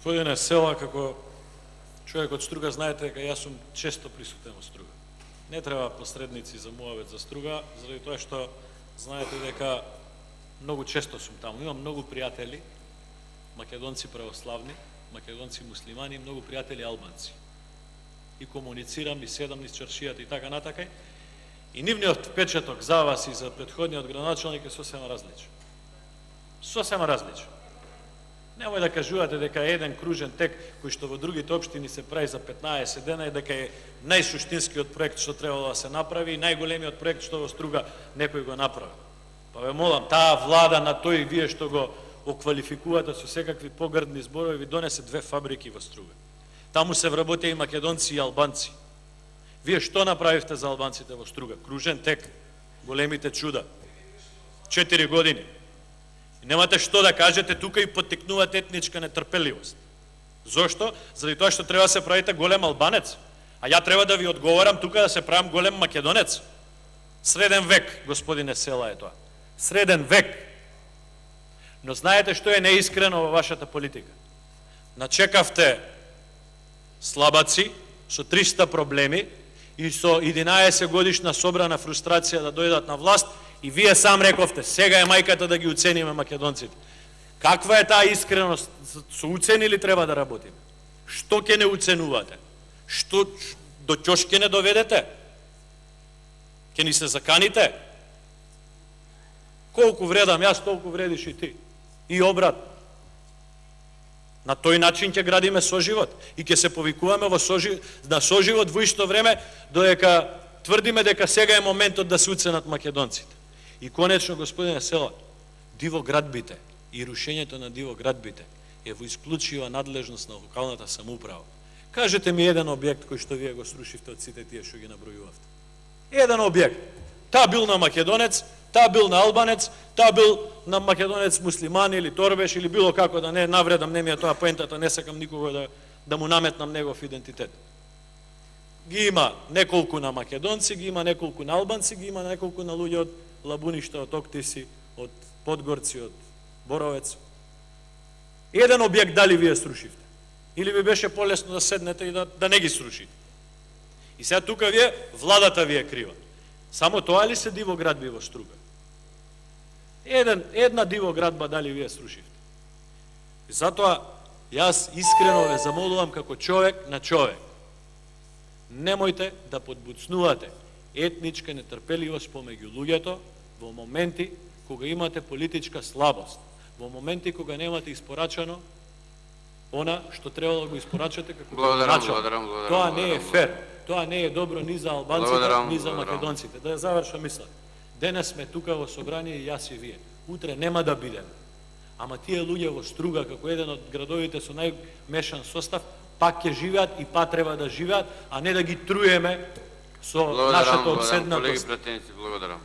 Господине Села, како човек од Струга, знаете дека јас сум често присутен во Струга. Не треба посредници за муавет за Струга, заради тоа што знаете дека многу често сум таму. Имам многу пријатели, македонци православни, македонци муслимани, многу пријатели албанци. И комуницирам, и седам низ чаршијата и така натака. И нивниот впечаток за вас и за претходниот градоначалник е сосема различен. Сосема различен. Немој да кажувате дека еден кружен тек кој што во другите општини се прави за 15 дена и дека е најсуштинскиот проект што требало да се направи и најголемиот проект што во Струга некој го направи. Па ве молам, таа влада на тој вие што го оквалификувате со секакви погрдни зборови ви донесе 2 фабрики во Струга. Таму се вработеа и македонци и албанци. Вие што направивте за албанците во Струга? Кружен тек, големите чуда. 4 години. И немате што да кажете, тука и поттикнувате етничка нетрпеливост. Зошто? Заради тоа што треба да се правите голем албанец. А ја треба да ви одговорам тука да се правам голем македонец. Среден век, господине Села, е тоа. Среден век. Но знаете што е неискрено во вашата политика? Начекавте слабаци со 300 проблеми и со 11 годишна собрана фрустрација да дојдат на власт. И вие сам рековте, сега е мајката да ги уцениме македонците. Каква е таа искреност? Со уцени ли треба да работиме? Што ќе не уценувате? Што до ќош ќе не доведете? Ќе ни се заканите? Колку вредам јас, толку вредиш и ти. И обрат. На тој начин ќе градиме соживот и ќе се повикуваме на соживот во исто време, додека тврдиме дека сега е моментот да се уценат македонците. И конечно, господине Села, дивоградбите и рушењето на дивоградбите е во исклучива надлежност на локалната самоуправа. Кажете ми еден објект кој што вие го срушивте од сите тие што ги набројувавте. Еден објект. Таа бил на македонец, таа бил на албанец, таа бил на македонец муслиман или торбеш или било како, да не навредам, не ми е тоа поентата, не сакам никого да му наметнам негов идентитет. Ги има неколку на македонци, ги има неколку на албанци, ги има неколку на луѓе од Лабуништа, од Октиси, од Подгорци, од Боровец. Еден објект дали вие срушивте? Или ви беше полесно да седнете и да не ги срушите? И сега тука вие, владата ви е крива. Само тоа ли се дивоградби во Струга? Една дивоградба дали вие срушивте? И затоа, јас искрено ве замолувам како човек на човек. Немојте да подбуцнувате етничка нетрпеливост помеѓу луѓето во моменти кога имате политичка слабост, во моменти кога немате испорачано она што требало да го испорачате како градоначалник. Тоа не е фер, тоа не е добро ни за албанците, ни за македонците. Да ја завршам мисла. Денес сме тука во собрание јас и вие. Утре нема да бидеме. Ама тие луѓе во Струга, како еден од градовите со најмешан состав, пак ќе живеат и па треба да живеат, а не да ги труеме со нашата обседнатост. Благодарам.